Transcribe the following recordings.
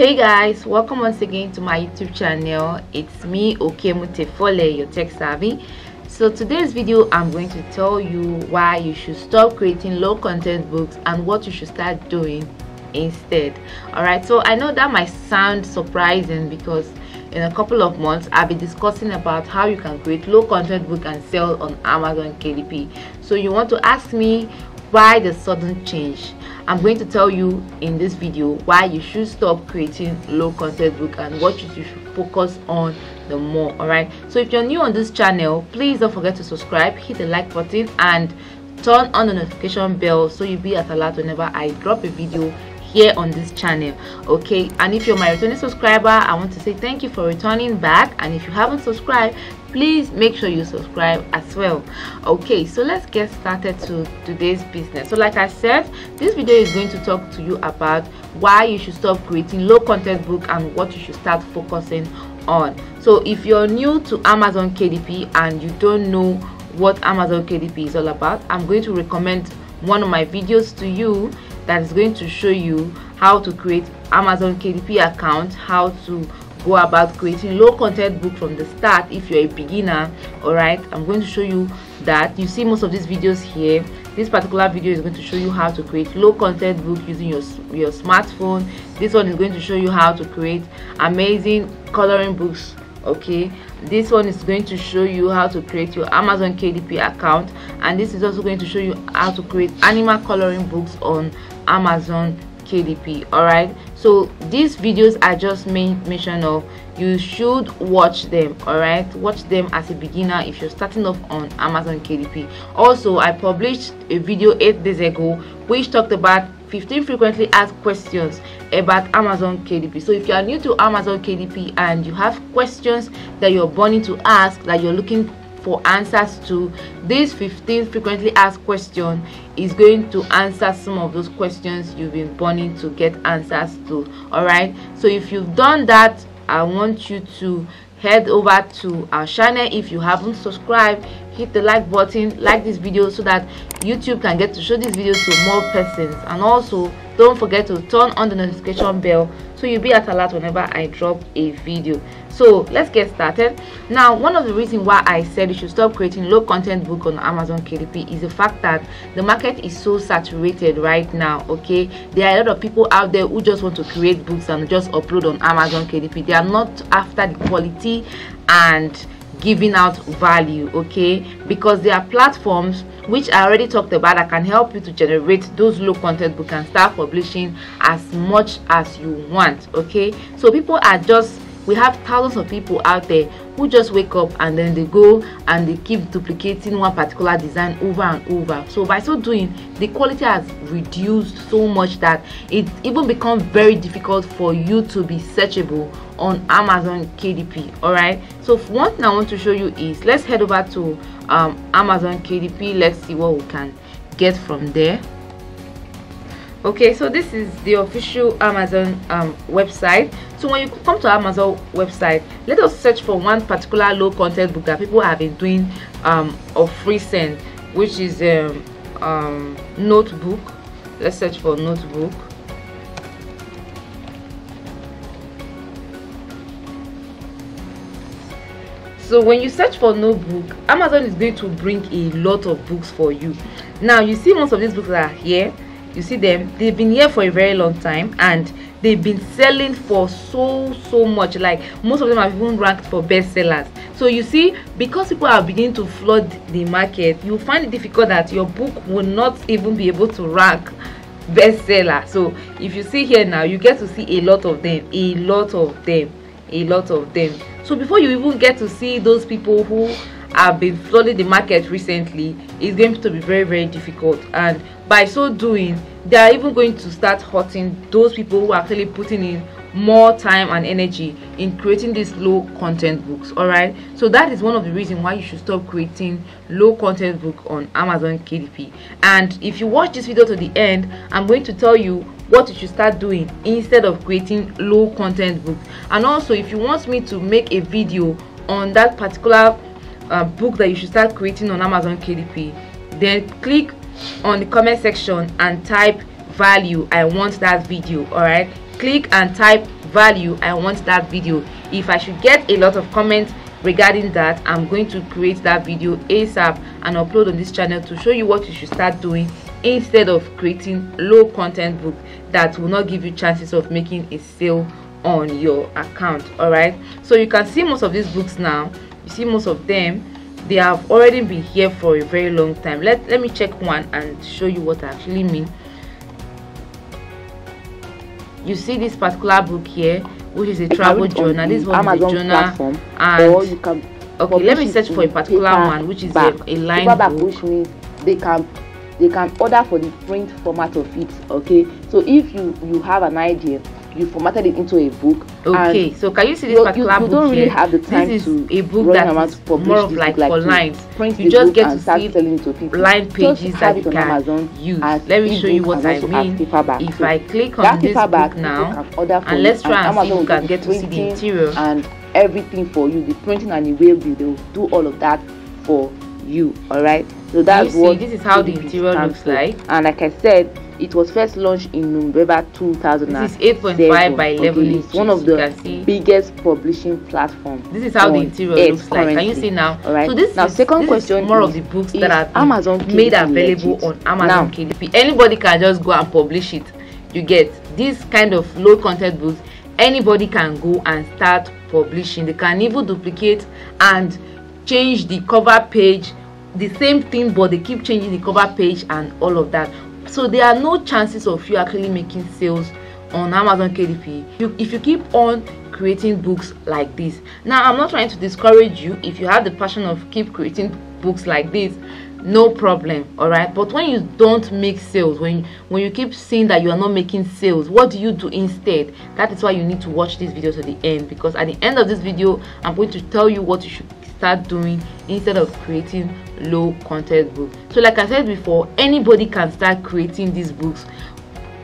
Hey guys, welcome once again to my YouTube channel. It's me, Okemutefole, your tech savvy. So today's video, I'm going to tell you why you should stop creating low content books and what you should start doing instead. Alright, so I know that might sound surprising because in a couple of months I'll be discussing about how you can create low content book and sell on Amazon KDP. So you want to ask me why the sudden change? I'm going to tell you in this video why you should stop creating low content book and what you should focus on the more. All right, so if you're new on this channel, please don't forget to subscribe, hit the like button and turn on the notification bell so you'll be at alert whenever I drop a video here on this channel. Okay, and if you're my returning subscriber, I want to say thank you for returning back, and if you haven't subscribed, please make sure you subscribe as well. Okay, so let's get started to today's business. So like I said, this video is going to talk to you about why you should stop creating low content book and what you should start focusing on. So if you're new to Amazon KDP and you don't know what Amazon KDP is all about, I'm going to recommend one of my videos to you that is going to show you how to create Amazon KDP account, how to go about creating low content book from the start if you're a beginner. All right, I'm going to show you that. You see most of these videos here. This particular video is going to show you how to create low content book using your smartphone. This one is going to show you how to create amazing coloring books. Okay, this one is going to show you how to create your Amazon KDP account, and this is also going to show you how to create animal coloring books on Amazon KDP. All right, so these videos I just made mention of, you should watch them. All right, watch them as a beginner if you're starting off on Amazon KDP. Also, I published a video 8 days ago which talked about 15 frequently asked questions about Amazon KDP. So if you are new to Amazon KDP and you have questions that you're burning to ask, that you're looking for answers to, this 15 frequently asked question is going to answer some of those questions you've been burning to get answers to. All right, so if you've done that, I want you to head over to our channel. If you haven't subscribed, hit the like button, like this video so that YouTube can get to show this video to more persons, and also don't forget to turn on the notification bell so you'll be at alert whenever I drop a video. So let's get started. Now, one of the reasons why I said you should stop creating low content book on Amazon KDP is the fact that the market is so saturated right now. Okay, there are a lot of people out there who just want to create books and just upload on Amazon KDP. They are not after the quality and giving out value, okay, because there are platforms which I already talked about that can help you to generate those low content book and start publishing as much as you want. Okay, so people are just, we have thousands of people out there who just wake up and then they go and they keep duplicating one particular design over and over. So by so doing, the quality has reduced so much that it even becomes very difficult for you to be searchable on Amazon KDP. All right, so one thing I want to show you is, let's head over to Amazon KDP. Let's see what we can get from there. Okay, so this is the official Amazon website. So when you come to Amazon website, let us search for one particular low content book that people have been doing of recent, which is notebook. Let's search for notebook. So when you search for notebook, Amazon is going to bring a lot of books for you. Now you see most of these books that are here. You see them, they've been here for a very long time and they've been selling for so much. Like most of them have even ranked for bestsellers. So you see, because people are beginning to flood the market, you find it difficult that your book will not even be able to rank bestseller. So if you see here now, you get to see a lot of them, a lot of them. So before you even get to see those people who have been flooding the market recently, it's going to be very difficult, and by so doing, they are even going to start hurting those people who are actually putting in more time and energy in creating these low content books. All right, so that is one of the reasons why you should stop creating low content book on Amazon KDP. And if you watch this video to the end, I'm going to tell you what you should start doing instead of creating low content book. And also, if you want me to make a video on that particular book that you should start creating on Amazon KDP, then click on the comment section and type value. I want that video. All right, click and type value, I want that video. If I should get a lot of comments regarding that, I'm going to create that video ASAP and upload on this channel to show you what you should start doing instead of creating low content book that will not give you chances of making a sale on your account. All right, so you can see most of these books now. You see most of them, they have already been here for a very long time. Let me check one and show you what I actually mean. You see this particular book here, which is a travel journal. This one is a journal, and or you can let me search for a particular one, which is a line book. Which means they can order for the print format of it. Okay, so if you have an idea, you formatted it into a book. Okay, so can you see this particular book? You don't really here? have the time this to is a book that is more of like for lines. You just get to see line pages that you can use. Let me show you what I mean. If I click on this book now, and let's try and see if you can get to see the interior and everything for you, the printing and the way they will do all of that for you. All right, so that's what this is how the interior looks like. And like I said, it was first launched in November 2000. This is 8.5 by 11 inches. It's one of the biggest publishing platforms. This is how the interior looks like. Can you see now? All right. So this now, second question is more of the books that are Amazon made available on Amazon KDP. Anybody can just go and publish it. You get this kind of low content books. Anybody can go and start publishing. They can even duplicate and change the cover page, the same thing, but they keep changing the cover page and all of that. So there are no chances of you actually making sales on Amazon KDP if you keep on creating books like this. Now, I'm not trying to discourage you. If you have the passion of keep creating books like this, no problem. All right, but when you don't make sales, when you keep seeing that you are not making sales, what do you do instead? That is why you need to watch this video to the end, because at the end of this video, I'm going to tell you what you should start doing instead of creating low content books. So like I said before, anybody can start creating these books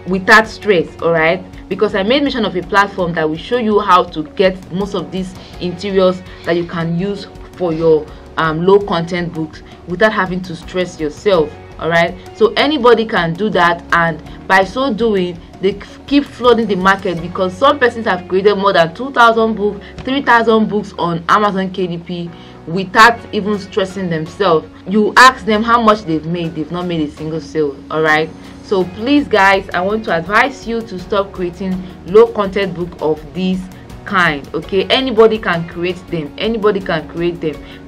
without stress. All right, because I made mention of a platform that will show you how to get most of these interiors that you can use for your low content books without having to stress yourself. All right, so anybody can do that, and by so doing they keep flooding the market, because some persons have created more than 2,000 books, 3,000 books on Amazon KDP without even stressing themselves. You ask them how much they've made, they've not made a single sale. All right, so please guys, I want to advise you to stop creating low content book of this kind. Okay, anybody can create them,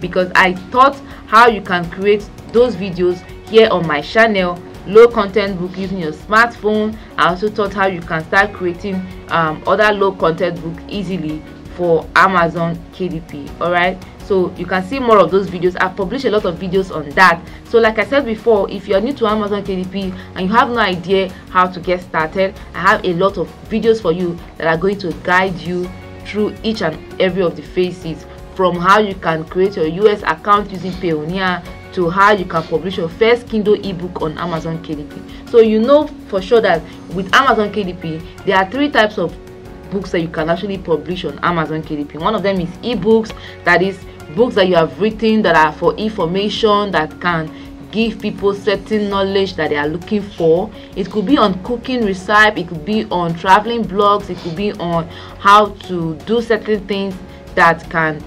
because I taught how you can create those videos here on my channel, low content book using your smartphone. I also taught how you can start creating other low content book easily for Amazon KDP. All right, so you can see more of those videos. I've published a lot of videos on that. So like I said before, if you're new to Amazon KDP and you have no idea how to get started, I have a lot of videos for you that are going to guide you through each and every of the phases, from how you can create your US account using Payoneer to how you can publish your first Kindle ebook on Amazon KDP. So you know for sure that with Amazon KDP, there are 3 types of books that you can actually publish on Amazon KDP. One of them is ebooks, that is books that you have written that are for information, that can give people certain knowledge that they are looking for. It could be on cooking recipe, it could be on traveling blogs, it could be on how to do certain things that can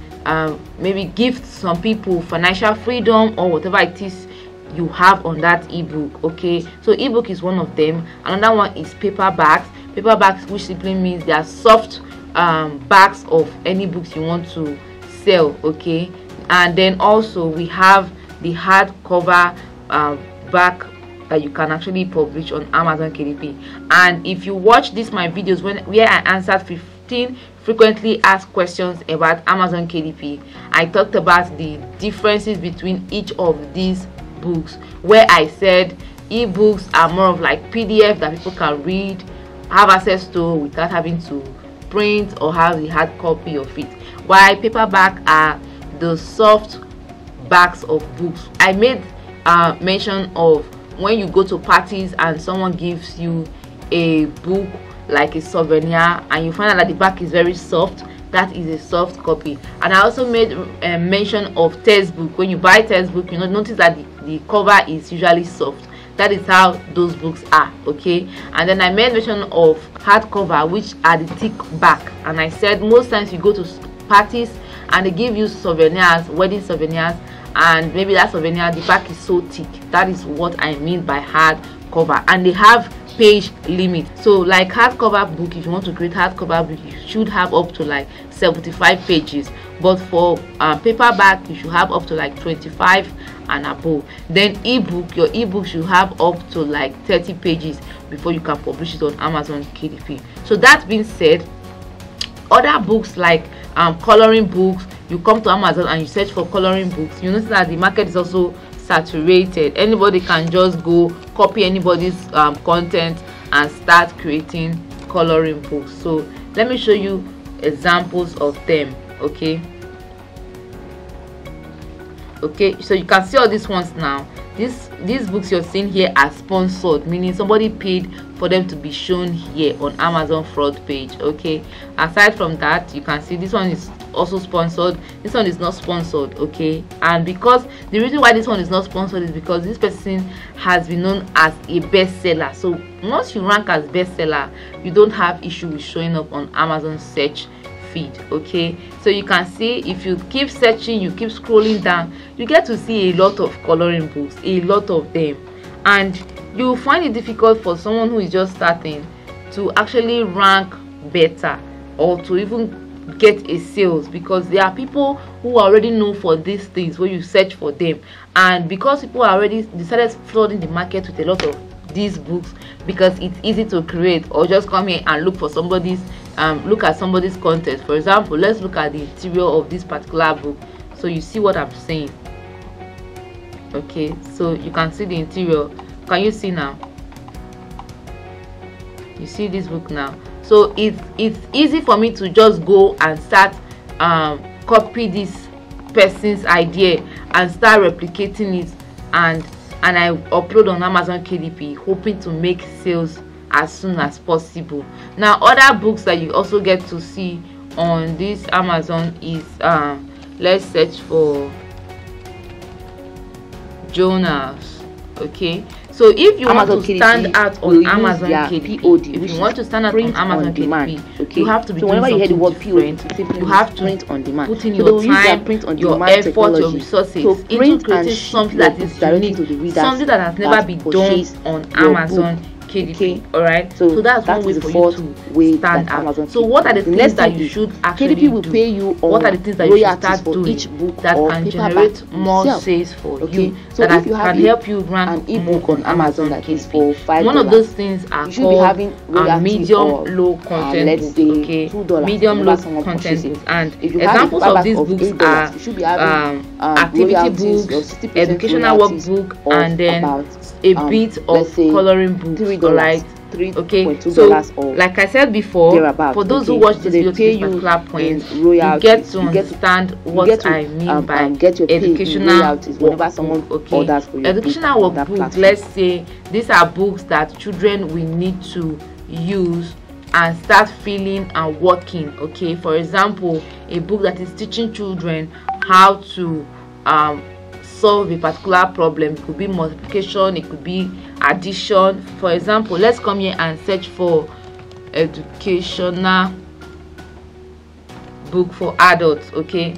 maybe give some people financial freedom or whatever it is you have on that ebook. Okay, so ebook is one of them. Another one is paperbacks, which simply means they are soft bags of any books you want to sell. Okay, and then also we have the hardcover back that you can actually publish on Amazon KDP. And if you watch my videos where I answered 15 frequently asked questions about Amazon KDP, I talked about the differences between each of these books, where I said ebooks are more of like PDF that people can read, have access to without having to print or have the hard copy of it, while paperback are the soft backs of books. I made mention of when you go to parties and someone gives you a book like a souvenir and you find out that the back is very soft, that is a soft copy. And I also made mention of textbook. When you buy textbook, you notice that the cover is usually soft. That is how those books are. Okay, and then I made mention of hardcover, which are the thick back, and I said most times you go to parties and they give you souvenirs, wedding souvenirs, and maybe that souvenir, the back is so thick. That is what I mean by hardcover, and they have page limit. So like hardcover book, if you want to create hardcover book, you should have up to like 75 pages, but for paperback you should have up to like 25 and above. Then ebook, your ebook should have up to like 30 pages before you can publish it on Amazon KDP. So that being said, other books like coloring books, you come to Amazon and you search for coloring books, you notice that the market is also saturated. Anybody can just go copy anybody's content and start creating coloring books. So let me show you examples of them. Okay, so you can see all these ones now. These books you're seeing here are sponsored, meaning somebody paid for them to be shown here on Amazon front page. Okay, aside from that, you can see this one is also sponsored, this one is not sponsored. Okay, and because the reason why this one is not sponsored is because this person has been known as a bestseller. So once you rank as bestseller, you don't have issue with showing up on Amazon search feed. Okay, so you can see if you keep searching, you keep scrolling down, you get to see a lot of coloring books, a lot of them, and you find it difficult for someone who is just starting to actually rank better or to even get a sales, because there are people who are already known for these things when you search for them, and because people are already decided flooding the market with a lot of these books because it's easy to create, or just come here and look for somebody's look at somebody's content. For example, let's look at the interior of this particular book so you see what I'm saying. Okay, so you can see the interior. Can you see now? You see this book now. So it's easy for me to just go and start copy this person's idea and start replicating it, and I upload on Amazon KDP, hoping to make sales as soon as possible. Now other books that you also get to see on this Amazon is let's search for journals. Okay, so if you want to stand out on Amazon KDP, if you want to stand out on Amazon KDP, okay, you have to be doing something different. You have to put in your time, your effort, your resources into creating something that is unique, something that has never been done on Amazon KDP. All right, so that's one way for you to stand out. So what are the things that you should actually do? What are the things that you should start doing that can generate more sales for you, that can help you rank an ebook on Amazon that is for $5? One of those things are called medium low content books. Okay, medium low content books, and examples of these books are activity books, educational workbook, and then a bit of coloring books. All right, okay, so like I said before, for those who watch this video to this particular point, you get to understand what I mean by educational workbook. Okay, educational workbook, let's say these are books that children will need to use and start feeling and working. Okay, for example, a book that is teaching children how to solve a particular problem. It could be multiplication, it could be addition. For example, let's come here and search for educational book for adults. Okay,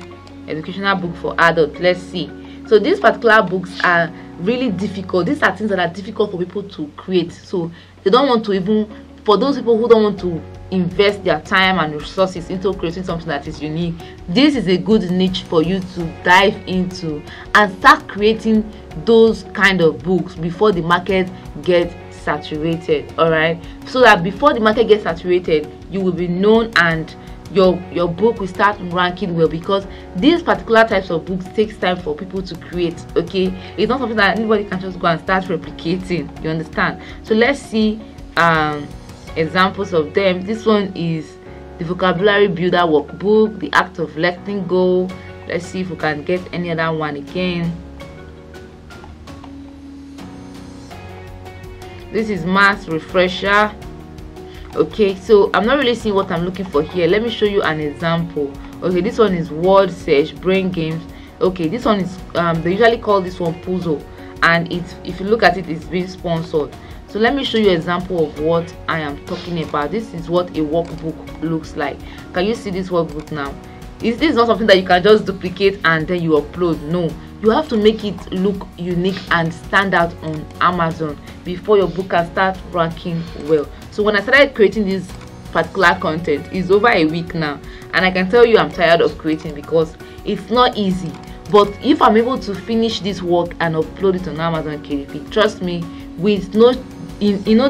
educational book for adults. Let's see. So these particular books are really difficult. These are things that are difficult for people to create, so they don't want to, even for those people who don't want to invest their time and resources into creating something that is unique, this is a good niche for you to dive into and start creating those kind of books before the market gets saturated. All right, so that before the market gets saturated, you will be known and your book will start ranking well, because these particular types of books takes time for people to create. Okay, it's not something that anybody can just go and start replicating, you understand? So let's see examples of them. This one is the vocabulary builder workbook, the act of letting go. Let's see if we can get any other one again. This is math refresher. Okay, so I'm not really seeing what I'm looking for here. Let me show you an example. Okay, this one is word search, brain games. Okay, this one is they usually call this one puzzle, and if you look at it, it's being sponsored. So let me show you an example of what I am talking about. This is what a workbook looks like. Can you see this workbook now? This is not something that you can just duplicate and then you upload. No, you have to make it look unique and stand out on Amazon before your book can start ranking well. So when I started creating this particular content, it's over a week now, and I can tell you I'm tired of creating because it's not easy. But if I'm able to finish this work and upload it on Amazon KDP, trust me, with no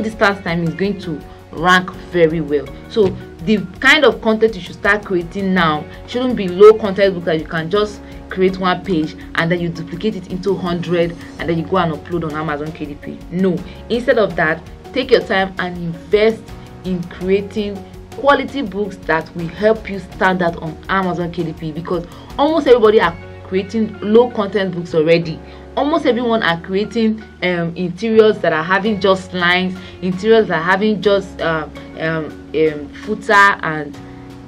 distance time, is going to rank very well. So the kind of content you should start creating now shouldn't be low content book that you can just create one page and then you duplicate it into 100 and then you go and upload on Amazon KDP. No, instead of that, take your time and invest in creating quality books that will help you stand out on Amazon KDP, because almost everybody are creating low content books already. Almost everyone are creating interiors that are having just lines, interiors that are having just footer, and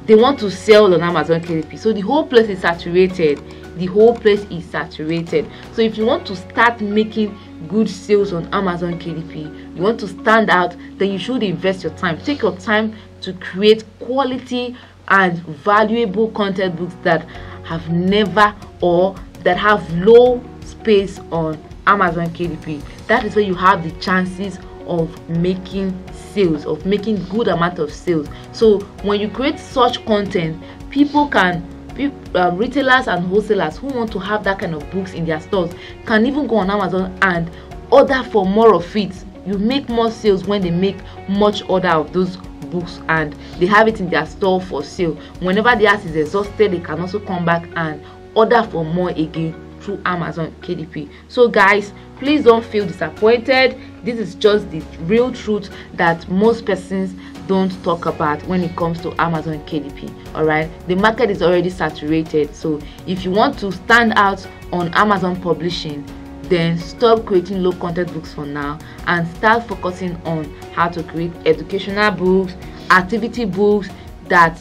they want to sell on Amazon KDP. So the whole place is saturated. The whole place is saturated. So if you want to start making good sales on Amazon KDP, you want to stand out, then you should invest your time. Take your time to create quality and valuable content books that have never, or that have low space on Amazon KDP. That is where you have the chances of making sales, of making good amount of sales. So when you create such content, retailers and wholesalers who want to have that kind of books in their stores can even go on Amazon and order for more of it. You make more sales when they make much order of those books and they have it in their store for sale. Whenever the house is exhausted, they can also come back and order for more again through Amazon KDP. So guys, please don't feel disappointed. This is just the real truth that most persons don't talk about when it comes to Amazon KDP. All right, the market is already saturated. So if you want to stand out on Amazon publishing, then stop creating low content books for now and start focusing on how to create educational books, activity books that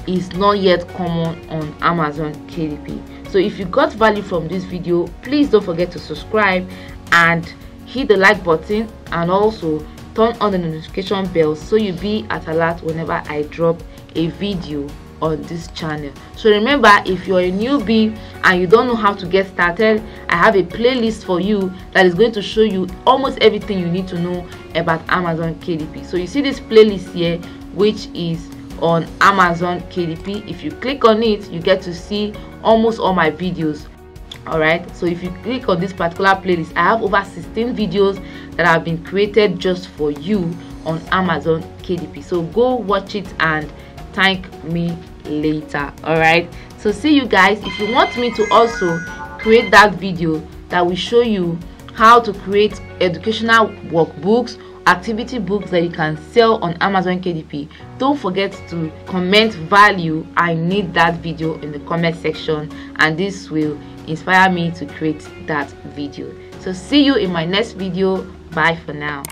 is not yet common on Amazon KDP. So if you got value from this video, please don't forget to subscribe and hit the like button, and also turn on the notification bell so you'll be at alert whenever I drop a video on this channel. So remember, if you're a newbie and you don't know how to get started, I have a playlist for you that is going to show you almost everything you need to know about Amazon KDP. So you see this playlist here, which is on Amazon KDP. If you click on it, you get to see almost all my videos. All right, so if you click on this particular playlist, I have over 16 videos that have been created just for you on Amazon KDP. So go watch it and thank me later. All right, so see you guys. If you want me to also create that video that will show you how to create educational workbooks, activity books that you can sell on Amazon KDP, don't forget to comment value "I need that" video in the comment section, and this will inspire me to create that video. So see you in my next video. Bye for now.